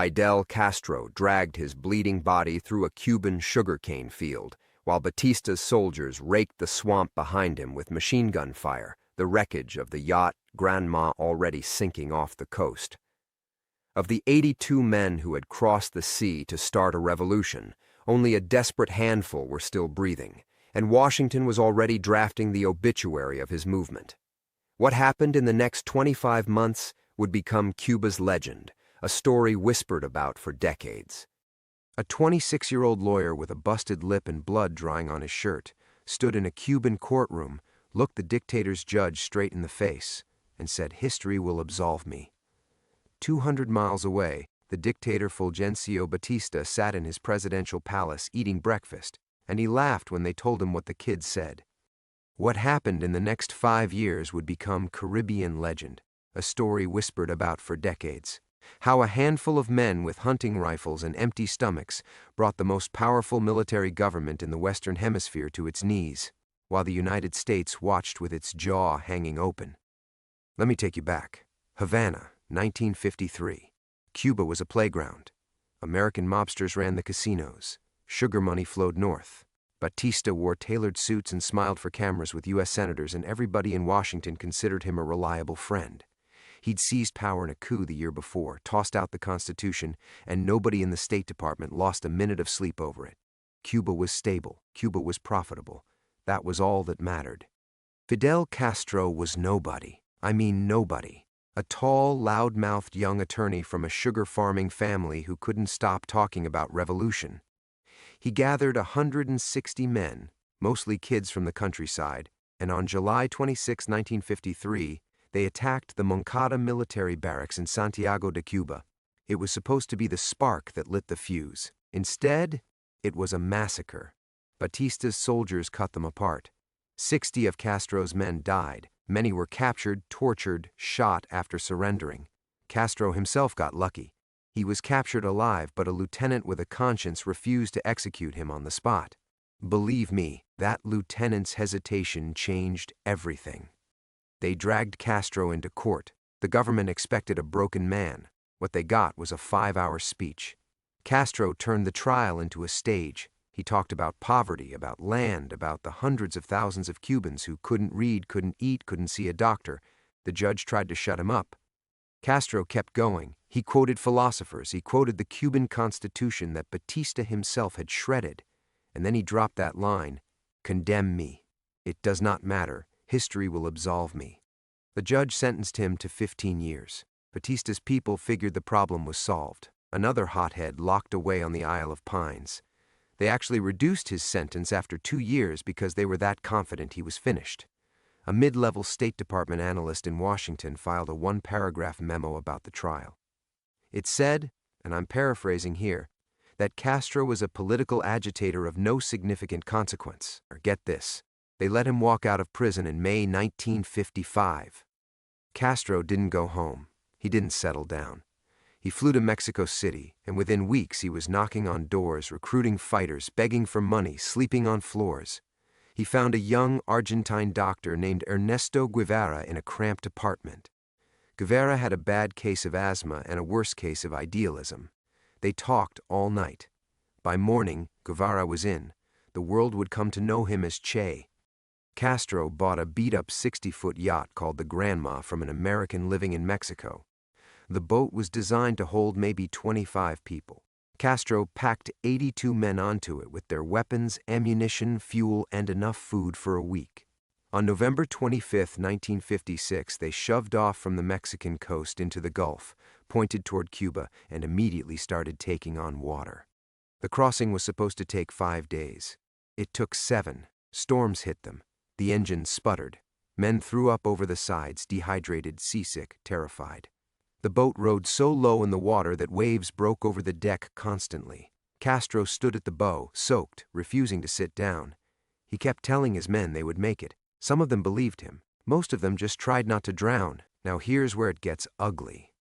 Fidel Castro dragged his bleeding body through a Cuban sugarcane field, while Batista's soldiers raked the swamp behind him with machine gun fire, the wreckage of the yacht Granma already sinking off the coast. Of the 82 men who had crossed the sea to start a revolution, only a desperate handful were still breathing, and Washington was already drafting the obituary of his movement. What happened in the next 25 months would become Cuba's legend, a story whispered about for decades. A 26-year-old lawyer with a busted lip and blood drying on his shirt stood in a Cuban courtroom, looked the dictator's judge straight in the face, and said, "History will absolve me." 200 miles away, the dictator Fulgencio Batista sat in his presidential palace eating breakfast, and he laughed when they told him what the kids said. What happened in the next 5 years would become Caribbean legend, a story whispered about for decades. How a handful of men with hunting rifles and empty stomachs brought the most powerful military government in the Western Hemisphere to its knees, while the United States watched with its jaw hanging open. Let me take you back. Havana, 1953. Cuba was a playground. American mobsters ran the casinos. Sugar money flowed north. Batista wore tailored suits and smiled for cameras with U.S. senators, and everybody in Washington considered him a reliable friend. He'd seized power in a coup the year before, tossed out the Constitution, and nobody in the State Department lost a minute of sleep over it. Cuba was stable. Cuba was profitable. That was all that mattered. Fidel Castro was nobody. I mean nobody. A tall, loud-mouthed young attorney from a sugar-farming family who couldn't stop talking about revolution. He gathered 160 men, mostly kids from the countryside, and on July 26, 1953, they attacked the Moncada military barracks in Santiago de Cuba. It was supposed to be the spark that lit the fuse. Instead, it was a massacre. Batista's soldiers cut them apart. 60 of Castro's men died. Many were captured, tortured, shot after surrendering. Castro himself got lucky. He was captured alive, but a lieutenant with a conscience refused to execute him on the spot. Believe me, that lieutenant's hesitation changed everything. They dragged Castro into court. The government expected a broken man. What they got was a 5-hour speech. Castro turned the trial into a stage. He talked about poverty, about land, about the hundreds of thousands of Cubans who couldn't read, couldn't eat, couldn't see a doctor. The judge tried to shut him up. Castro kept going. He quoted philosophers. He quoted the Cuban Constitution that Batista himself had shredded. And then he dropped that line, "Condemn me. It does not matter. History will absolve me." The judge sentenced him to 15 years. Batista's people figured the problem was solved. Another hothead locked away on the Isle of Pines. They actually reduced his sentence after 2 years because they were that confident he was finished. A mid-level State Department analyst in Washington filed a 1-paragraph memo about the trial. It said, and I'm paraphrasing here, that Castro was a political agitator of no significant consequence. Or get this, they let him walk out of prison in May 1955. Castro didn't go home. He didn't settle down. He flew to Mexico City, and within weeks he was knocking on doors, recruiting fighters, begging for money, sleeping on floors. He found a young Argentine doctor named Ernesto Guevara in a cramped apartment. Guevara had a bad case of asthma and a worse case of idealism. They talked all night. By morning, Guevara was in. The world would come to know him as Che. Castro bought a beat-up 60-foot yacht called the Granma from an American living in Mexico. The boat was designed to hold maybe 25 people. Castro packed 82 men onto it with their weapons, ammunition, fuel, and enough food for a week. On November 25, 1956, they shoved off from the Mexican coast into the Gulf, pointed toward Cuba, and immediately started taking on water. The crossing was supposed to take 5 days. It took 7. Storms hit them. The engines sputtered. Men threw up over the sides, dehydrated, seasick, terrified. The boat rode so low in the water that waves broke over the deck constantly. Castro stood at the bow, soaked, refusing to sit down. He kept telling his men they would make it. Some of them believed him. Most of them just tried not to drown. Now here's where it gets ugly.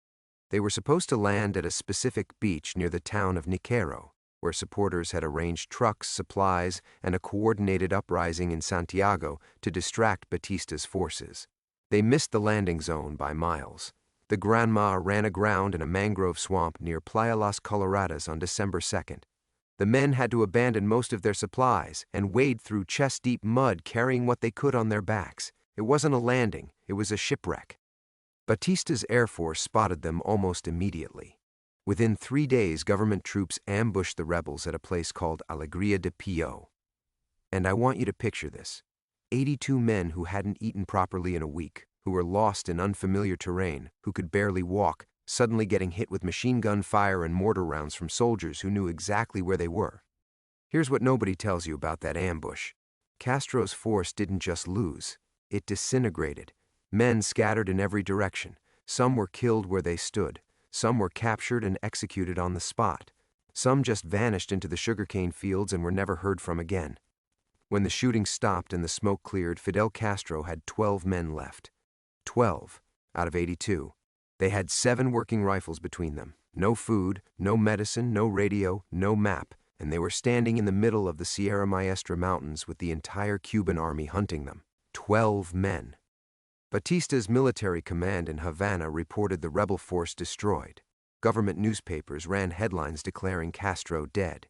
They were supposed to land at a specific beach near the town of Niquero, where supporters had arranged trucks, supplies, and a coordinated uprising in Santiago to distract Batista's forces. They missed the landing zone by miles. The grandma ran aground in a mangrove swamp near Playa Las Coloradas on December 2nd. The men had to abandon most of their supplies and wade through chest-deep mud carrying what they could on their backs. It wasn't a landing, it was a shipwreck. Batista's Air Force spotted them almost immediately. Within 3 days, government troops ambushed the rebels at a place called Alegría de Pio. And I want you to picture this. 82 men who hadn't eaten properly in a week, who were lost in unfamiliar terrain, who could barely walk, suddenly getting hit with machine gun fire and mortar rounds from soldiers who knew exactly where they were. Here's what nobody tells you about that ambush. Castro's force didn't just lose, it disintegrated. Men scattered in every direction. Some were killed where they stood. Some were captured and executed on the spot. Some just vanished into the sugarcane fields and were never heard from again. When the shooting stopped and the smoke cleared, Fidel Castro had 12 men left. 12 out of 82. They had 7 working rifles between them. No food, no medicine, no radio, no map, and they were standing in the middle of the Sierra Maestra Mountains with the entire Cuban army hunting them. 12 men. Batista's military command in Havana reported the rebel force destroyed. Government newspapers ran headlines declaring Castro dead.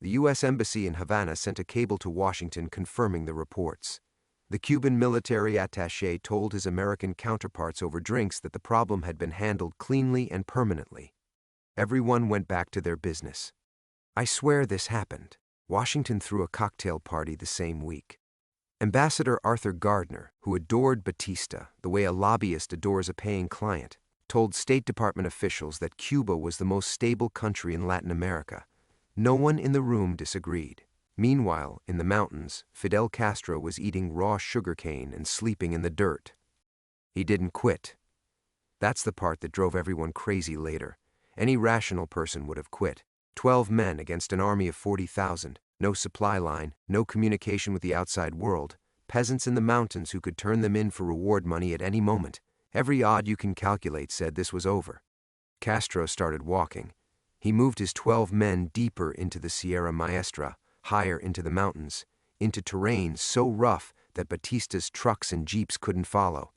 The U.S. Embassy in Havana sent a cable to Washington confirming the reports. The Cuban military attaché told his American counterparts over drinks that the problem had been handled cleanly and permanently. Everyone went back to their business. I swear this happened. Washington threw a cocktail party the same week. Ambassador Arthur Gardner, who adored Batista the way a lobbyist adores a paying client, told State Department officials that Cuba was the most stable country in Latin America. No one in the room disagreed. Meanwhile, in the mountains, Fidel Castro was eating raw sugarcane and sleeping in the dirt. He didn't quit. That's the part that drove everyone crazy later. Any rational person would have quit. 12 men against an army of 40,000, no supply line, no communication with the outside world, peasants in the mountains who could turn them in for reward money at any moment. Every odd you can calculate said this was over. Castro started walking. He moved his 12 men deeper into the Sierra Maestra, higher into the mountains, into terrain so rough that Batista's trucks and jeeps couldn't follow.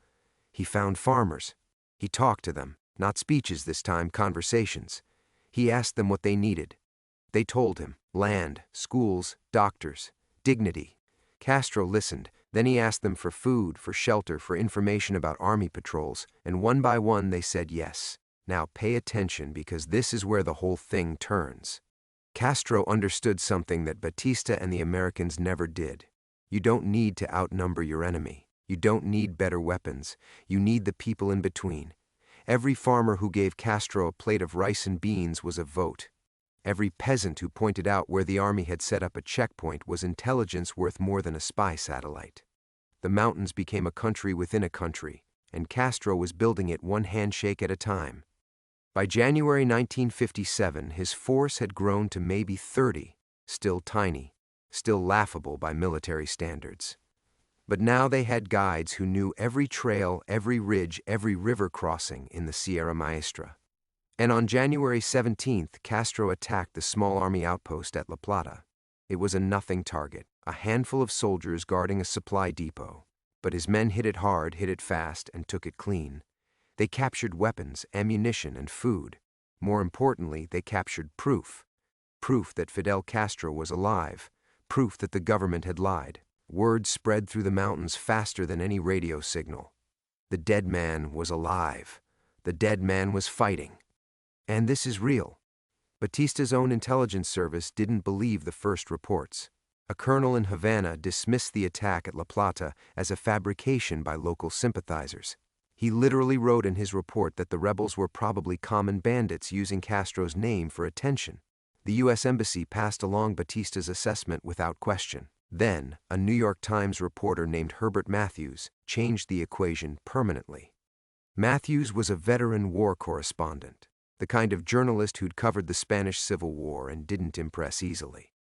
He found farmers. He talked to them, not speeches this time, conversations. He asked them what they needed. They told him, land, schools, doctors, dignity. Castro listened, then he asked them for food, for shelter, for information about army patrols, and one by one they said yes. Now pay attention because this is where the whole thing turns. Castro understood something that Batista and the Americans never did. You don't need to outnumber your enemy. You don't need better weapons. You need the people in between. Every farmer who gave Castro a plate of rice and beans was a vote. Every peasant who pointed out where the army had set up a checkpoint was intelligence worth more than a spy satellite. The mountains became a country within a country, and Castro was building it one handshake at a time. By January 1957, his force had grown to maybe 30, still tiny, still laughable by military standards. But now they had guides who knew every trail, every ridge, every river crossing in the Sierra Maestra. And on January 17th, Castro attacked the small army outpost at La Plata. It was a nothing target, a handful of soldiers guarding a supply depot. But his men hit it hard, hit it fast, and took it clean. They captured weapons, ammunition, and food. More importantly, they captured proof. Proof that Fidel Castro was alive. Proof that the government had lied. Word spread through the mountains faster than any radio signal. The dead man was alive. The dead man was fighting. And this is real. Batista's own intelligence service didn't believe the first reports. A colonel in Havana dismissed the attack at La Plata as a fabrication by local sympathizers. He literally wrote in his report that the rebels were probably common bandits using Castro's name for attention. The U.S. Embassy passed along Batista's assessment without question. Then, a New York Times reporter named Herbert Matthews changed the equation permanently. Matthews was a veteran war correspondent, the kind of journalist who'd covered the Spanish Civil War and didn't impress easily.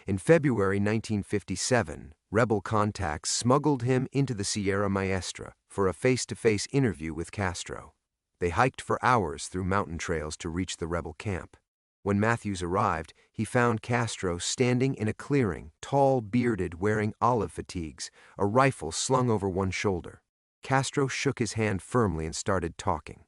In February 1957, rebel contacts smuggled him into the Sierra Maestra for a face-to-face interview with Castro. They hiked for hours through mountain trails to reach the rebel camp. When Matthews arrived, he found Castro standing in a clearing, tall, bearded, wearing olive fatigues, a rifle slung over one shoulder. Castro shook his hand firmly and started talking.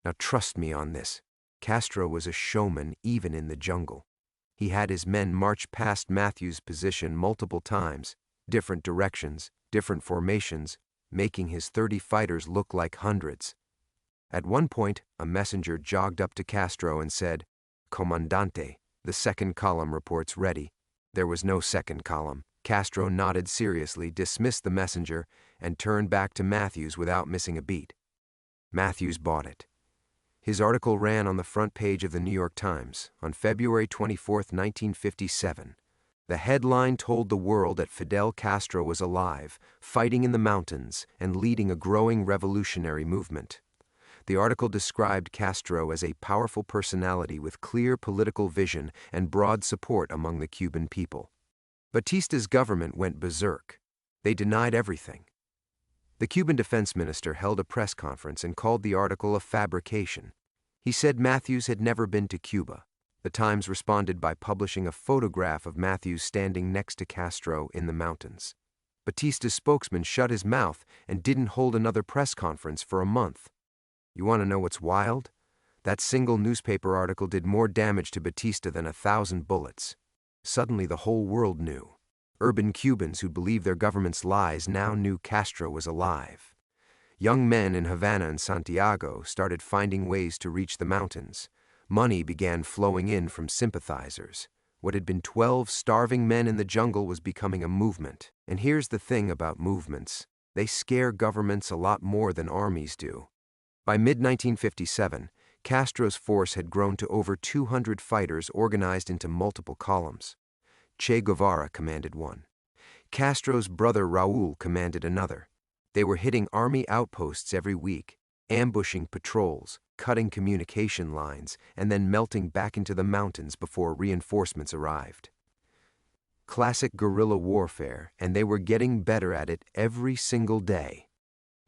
Now trust me on this. Castro was a showman even in the jungle. He had his men march past Matthews' position multiple times, different directions, different formations, making his 30 fighters look like hundreds. At one point, a messenger jogged up to Castro and said, "Comandante, the second column reports ready." There was no second column. Castro nodded seriously, dismissed the messenger, and turned back to Matthews without missing a beat. Matthews bought it. His article ran on the front page of the New York Times on February 24, 1957. The headline told the world that Fidel Castro was alive, fighting in the mountains, and leading a growing revolutionary movement. The article described Castro as a powerful personality with clear political vision and broad support among the Cuban people. Batista's government went berserk. They denied everything. The Cuban defense minister held a press conference and called the article a fabrication. He said Matthews had never been to Cuba. The Times responded by publishing a photograph of Matthews standing next to Castro in the mountains. Batista's spokesman shut his mouth and didn't hold another press conference for a month. You want to know what's wild? That single newspaper article did more damage to Batista than 1,000 bullets. Suddenly the whole world knew. Urban Cubans who believed their government's lies now knew Castro was alive. Young men in Havana and Santiago started finding ways to reach the mountains. Money began flowing in from sympathizers. What had been 12 starving men in the jungle was becoming a movement. And here's the thing about movements. They scare governments a lot more than armies do. By mid-1957, Castro's force had grown to over 200 fighters organized into multiple columns. Che Guevara commanded one. Castro's brother Raúl commanded another. They were hitting army outposts every week, ambushing patrols, cutting communication lines, and then melting back into the mountains before reinforcements arrived. Classic guerrilla warfare, and they were getting better at it every single day.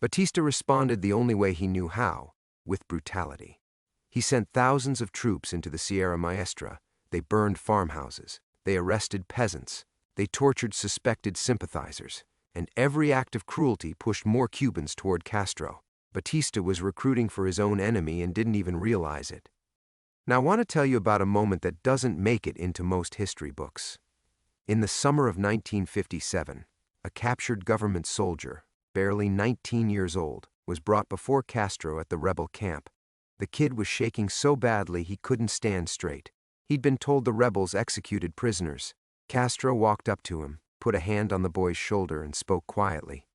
Batista responded the only way he knew how, with brutality. He sent thousands of troops into the Sierra Maestra. They burned farmhouses. They arrested peasants. They tortured suspected sympathizers. And every act of cruelty pushed more Cubans toward Castro. Batista was recruiting for his own enemy and didn't even realize it. Now I want to tell you about a moment that doesn't make it into most history books. In the summer of 1957, a captured government soldier, barely 19 years old, was brought before Castro at the rebel camp. The kid was shaking so badly he couldn't stand straight. He'd been told the rebels executed prisoners. Castro walked up to him, put a hand on the boy's shoulder, and spoke quietly.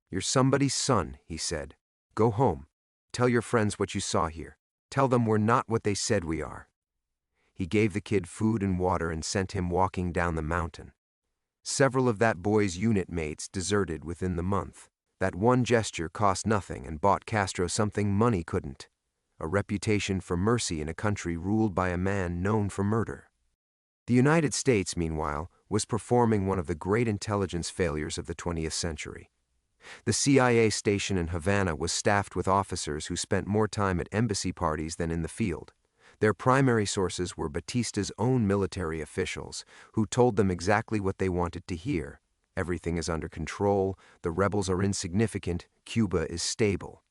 "You're somebody's son," he said. "Go home. Tell your friends what you saw here. Tell them we're not what they said we are." He gave the kid food and water and sent him walking down the mountain. Several of that boy's unit mates deserted within the month. That one gesture cost nothing and bought Castro something money couldn't: a reputation for mercy in a country ruled by a man known for murder. The United States, meanwhile, was performing one of the great intelligence failures of the 20th century. The CIA station in Havana was staffed with officers who spent more time at embassy parties than in the field. Their primary sources were Batista's own military officials, who told them exactly what they wanted to hear. Everything is under control, the rebels are insignificant, Cuba is stable.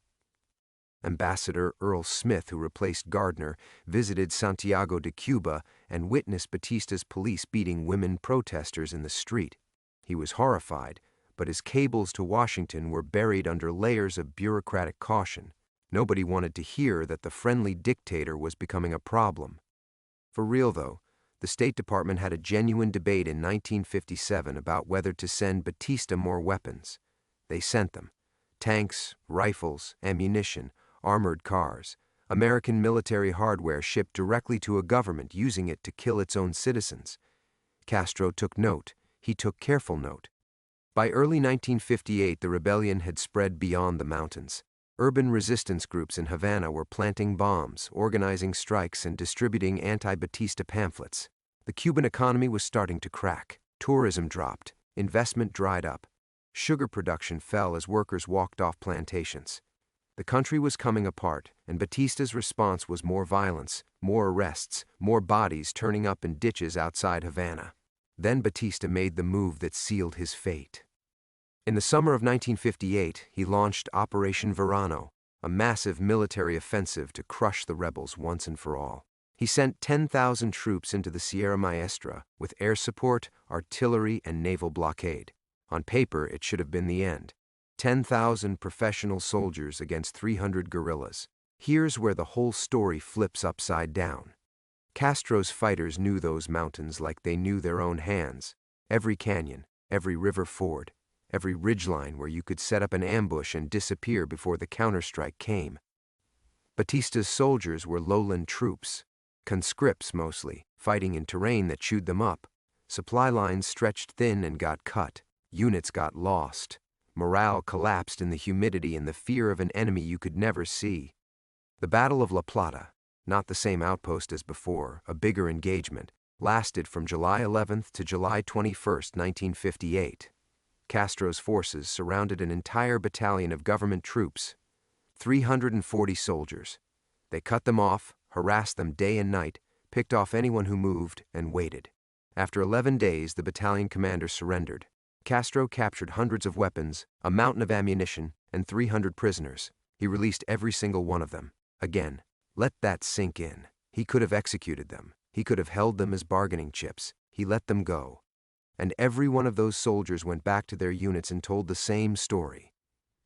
Ambassador Earl Smith, who replaced Gardner, visited Santiago de Cuba and witnessed Batista's police beating women protesters in the street. He was horrified, but his cables to Washington were buried under layers of bureaucratic caution. Nobody wanted to hear that the friendly dictator was becoming a problem. For real, though, the State Department had a genuine debate in 1957 about whether to send Batista more weapons. They sent them: tanks, rifles, ammunition, armored cars, American military hardware shipped directly to a government using it to kill its own citizens. Castro took note. He took careful note. By early 1958, the rebellion had spread beyond the mountains. Urban resistance groups in Havana were planting bombs, organizing strikes, and distributing anti-Batista pamphlets. The Cuban economy was starting to crack. Tourism dropped. Investment dried up. Sugar production fell as workers walked off plantations. The country was coming apart, and Batista's response was more violence, more arrests, more bodies turning up in ditches outside Havana. Then Batista made the move that sealed his fate. In the summer of 1958, he launched Operation Verano, a massive military offensive to crush the rebels once and for all. He sent 10,000 troops into the Sierra Maestra with air support, artillery, and naval blockade. On paper, it should have been the end. 10,000 professional soldiers against 300 guerrillas. Here's where the whole story flips upside down. Castro's fighters knew those mountains like they knew their own hands. Every canyon, every river ford, every ridgeline where you could set up an ambush and disappear before the counterstrike came. Batista's soldiers were lowland troops, conscripts mostly, fighting in terrain that chewed them up. Supply lines stretched thin and got cut. Units got lost. Morale collapsed in the humidity and the fear of an enemy you could never see. The Battle of La Plata, not the same outpost as before, a bigger engagement, lasted from July 11th to July 21st, 1958. Castro's forces surrounded an entire battalion of government troops, 340 soldiers. They cut them off, harassed them day and night, picked off anyone who moved, and waited. After 11 days, the battalion commander surrendered. Castro captured hundreds of weapons, a mountain of ammunition, and 300 prisoners. He released every single one of them. Again, let that sink in. He could have executed them. He could have held them as bargaining chips. He let them go. And every one of those soldiers went back to their units and told the same story.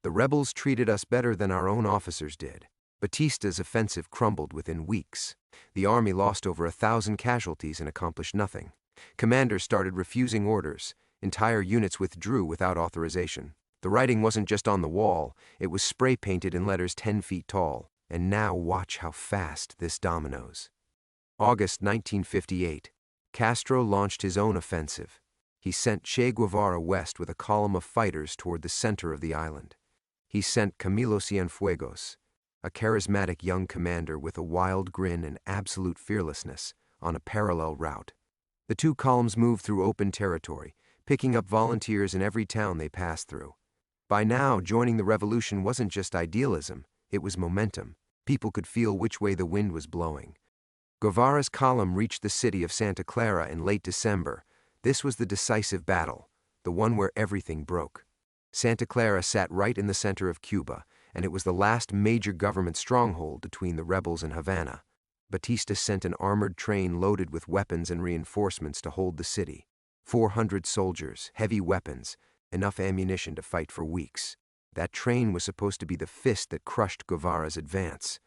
The rebels treated us better than our own officers did. Batista's offensive crumbled within weeks. The army lost over 1,000 casualties and accomplished nothing. Commanders started refusing orders. Entire units withdrew without authorization. The writing wasn't just on the wall, it was spray-painted in letters 10 feet tall. And now watch how fast this dominoes. August 1958. Castro launched his own offensive. He sent Che Guevara west with a column of fighters toward the center of the island. He sent Camilo Cienfuegos, a charismatic young commander with a wild grin and absolute fearlessness, on a parallel route. The two columns moved through open territory, picking up volunteers in every town they passed through. By now, joining the revolution wasn't just idealism, it was momentum. People could feel which way the wind was blowing. Guevara's column reached the city of Santa Clara in late December. This was the decisive battle, the one where everything broke. Santa Clara sat right in the center of Cuba, and it was the last major government stronghold between the rebels and Havana. Batista sent an armored train loaded with weapons and reinforcements to hold the city. 400 soldiers, heavy weapons, enough ammunition to fight for weeks. That train was supposed to be the fist that crushed Guevara's advance.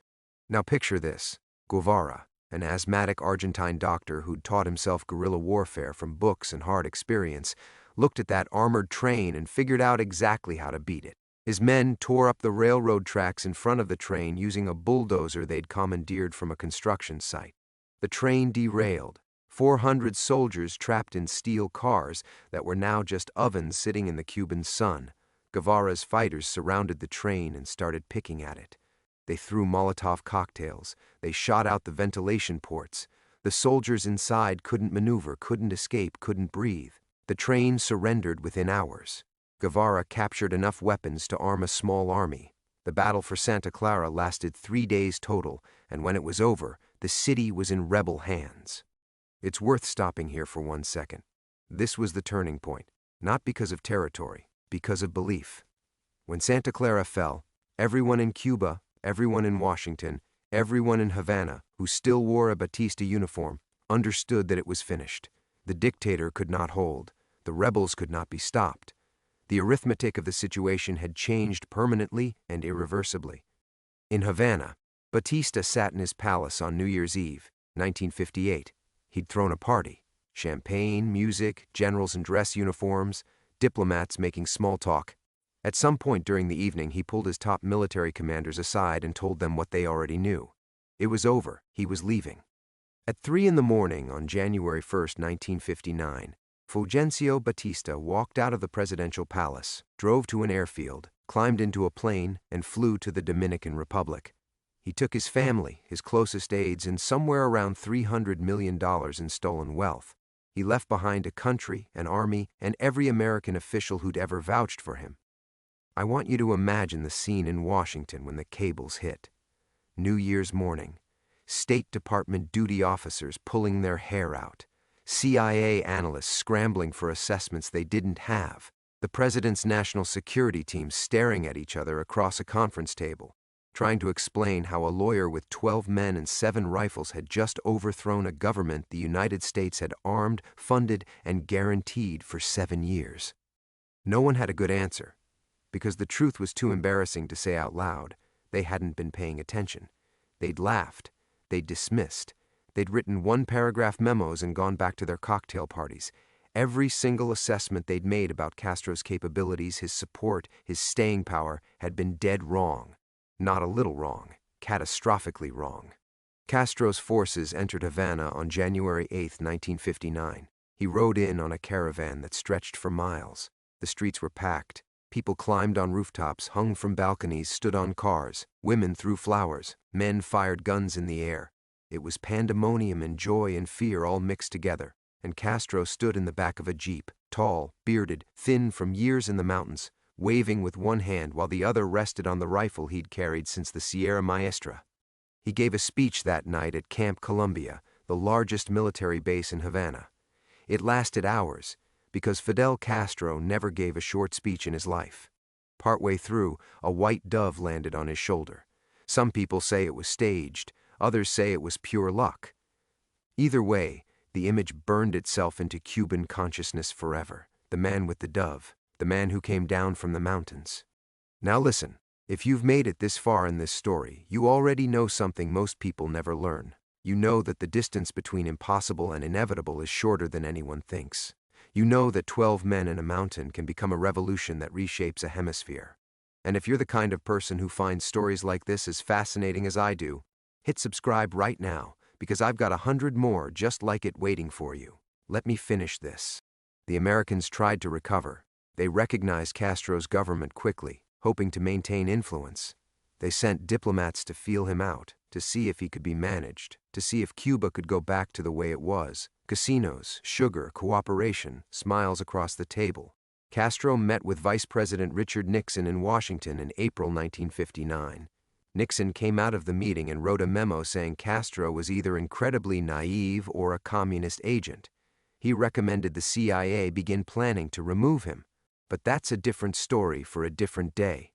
Now picture this. Guevara, an asthmatic Argentine doctor who'd taught himself guerrilla warfare from books and hard experience, looked at that armored train and figured out exactly how to beat it. His men tore up the railroad tracks in front of the train using a bulldozer they'd commandeered from a construction site. The train derailed. 400 soldiers trapped in steel cars that were now just ovens sitting in the Cuban sun. Guevara's fighters surrounded the train and started picking at it. They threw Molotov cocktails. They shot out the ventilation ports. The soldiers inside couldn't maneuver, couldn't escape, couldn't breathe. The train surrendered within hours. Guevara captured enough weapons to arm a small army. The battle for Santa Clara lasted 3 days total, and when it was over, the city was in rebel hands. It's worth stopping here for 1 second. This was the turning point, not because of territory, because of belief. When Santa Clara fell, everyone in Cuba, everyone in Washington, everyone in Havana who still wore a Batista uniform understood that it was finished. The dictator could not hold. The rebels could not be stopped. The arithmetic of the situation had changed permanently and irreversibly. In Havana, Batista sat in his palace on New Year's Eve, 1958. He'd thrown a party. Champagne, music, generals in dress uniforms, diplomats making small talk. At some point during the evening, he pulled his top military commanders aside and told them what they already knew. It was over. He was leaving. At 3 in the morning on January 1st, 1959, Fulgencio Batista walked out of the presidential palace, drove to an airfield, climbed into a plane, and flew to the Dominican Republic. He took his family, his closest aides, and somewhere around $300 million in stolen wealth. He left behind a country, an army, and every American official who'd ever vouched for him. I want you to imagine the scene in Washington when the cables hit. New Year's morning. State Department duty officers pulling their hair out. CIA analysts scrambling for assessments they didn't have. The president's national security team staring at each other across a conference table. trying to explain how a lawyer with 12 men and 7 rifles had just overthrown a government the United States had armed, funded, and guaranteed for 7 years. No one had a good answer, because the truth was too embarrassing to say out loud. They hadn't been paying attention. They'd laughed. They'd dismissed. They'd written one-paragraph memos and gone back to their cocktail parties. Every single assessment they'd made about Castro's capabilities, his support, his staying power, had been dead wrong. Not a little wrong, catastrophically wrong. Castro's forces entered Havana on January 8, 1959. He rode in on a caravan that stretched for miles. The streets were packed. People climbed on rooftops, hung from balconies, stood on cars. Women threw flowers. Men fired guns in the air. It was pandemonium and joy and fear all mixed together. And Castro stood in the back of a jeep, tall, bearded, thin from years in the mountains, waving with one hand while the other rested on the rifle he'd carried since the Sierra Maestra. He gave a speech that night at Camp Columbia, the largest military base in Havana. It lasted hours, because Fidel Castro never gave a short speech in his life. Partway through, a white dove landed on his shoulder. Some people say it was staged, others say it was pure luck. Either way, the image burned itself into Cuban consciousness forever. The man with the dove, the man who came down from the mountains. Now listen, if you've made it this far in this story, you already know something most people never learn. You know that the distance between impossible and inevitable is shorter than anyone thinks. You know that 12 men in a mountain can become a revolution that reshapes a hemisphere. And if you're the kind of person who finds stories like this as fascinating as I do, hit subscribe right now, because I've got 100 more just like it waiting for you. Let me finish this. The Americans tried to recover. They recognized Castro's government quickly, hoping to maintain influence. They sent diplomats to feel him out, to see if he could be managed, to see if Cuba could go back to the way it was. Casinos, sugar, cooperation, smiles across the table. Castro met with Vice President Richard Nixon in Washington in April 1959. Nixon came out of the meeting and wrote a memo saying Castro was either incredibly naive or a communist agent. He recommended the CIA begin planning to remove him. But that's a different story for a different day.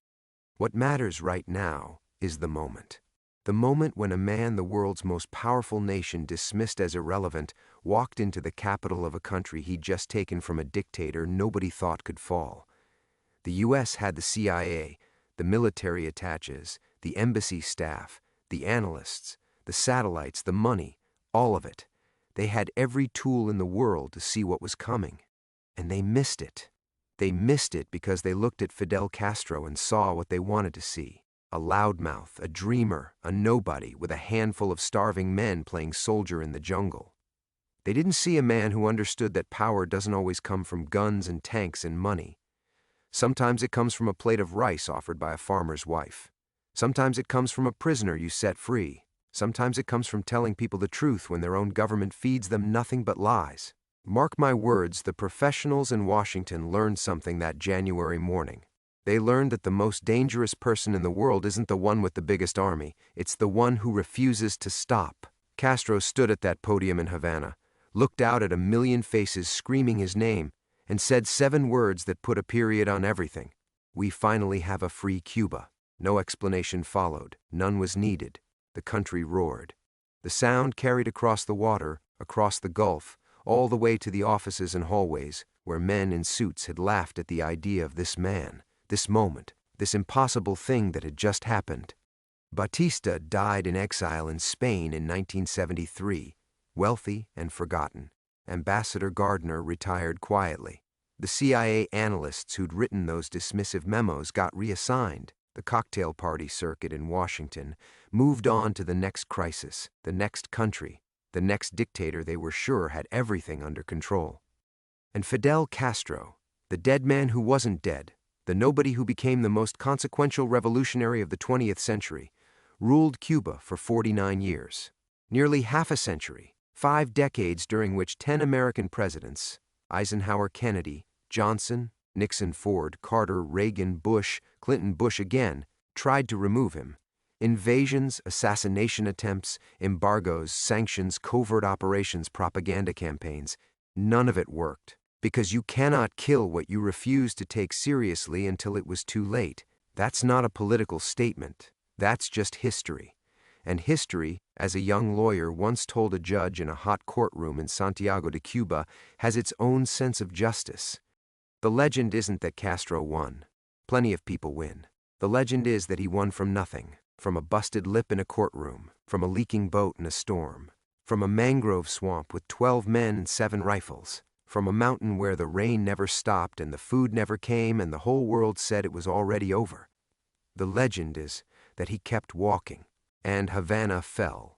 What matters right now is the moment. The moment when a man the world's most powerful nation dismissed as irrelevant walked into the capital of a country he'd just taken from a dictator nobody thought could fall. The U.S. had the CIA, the military attaches, the embassy staff, the analysts, the satellites, the money, all of it. They had every tool in the world to see what was coming. And they missed it. They missed it because they looked at Fidel Castro and saw what they wanted to see. A loudmouth, a dreamer, a nobody with a handful of starving men playing soldier in the jungle. They didn't see a man who understood that power doesn't always come from guns and tanks and money. Sometimes it comes from a plate of rice offered by a farmer's wife. Sometimes it comes from a prisoner you set free. Sometimes it comes from telling people the truth when their own government feeds them nothing but lies. Mark my words, the professionals in Washington learned something that January morning. They learned that the most dangerous person in the world isn't the one with the biggest army, it's the one who refuses to stop. Castro stood at that podium in Havana, looked out at a million faces screaming his name, and said 7 words that put a period on everything. We finally have a free Cuba. No explanation followed. None was needed. The country roared. The sound carried across the water, across the Gulf, all the way to the offices and hallways, where men in suits had laughed at the idea of this man, this moment, this impossible thing that had just happened. Batista died in exile in Spain in 1973, wealthy and forgotten. Ambassador Gardner retired quietly. The CIA analysts who'd written those dismissive memos got reassigned. The cocktail party circuit in Washington moved on to the next crisis, the next country, the next dictator they were sure had everything under control. And Fidel Castro, the dead man who wasn't dead, the nobody who became the most consequential revolutionary of the 20th century, ruled Cuba for 49 years. Nearly half a century, 5 decades during which 10 American presidents, Eisenhower, Kennedy, Johnson, Nixon, Ford, Carter, Reagan, Bush, Clinton, Bush again, tried to remove him. Invasions, assassination attempts, embargoes, sanctions, covert operations, propaganda campaigns, none of it worked. Because you cannot kill what you refuse to take seriously until it was too late. That's not a political statement. That's just history. And history, as a young lawyer once told a judge in a hot courtroom in Santiago de Cuba, has its own sense of justice. The legend isn't that Castro won. Plenty of people win. The legend is that he won from nothing, from a busted lip in a courtroom, from a leaking boat in a storm, from a mangrove swamp with 12 men and 7 rifles, from a mountain where the rain never stopped and the food never came and the whole world said it was already over. The legend is that he kept walking, and Havana fell.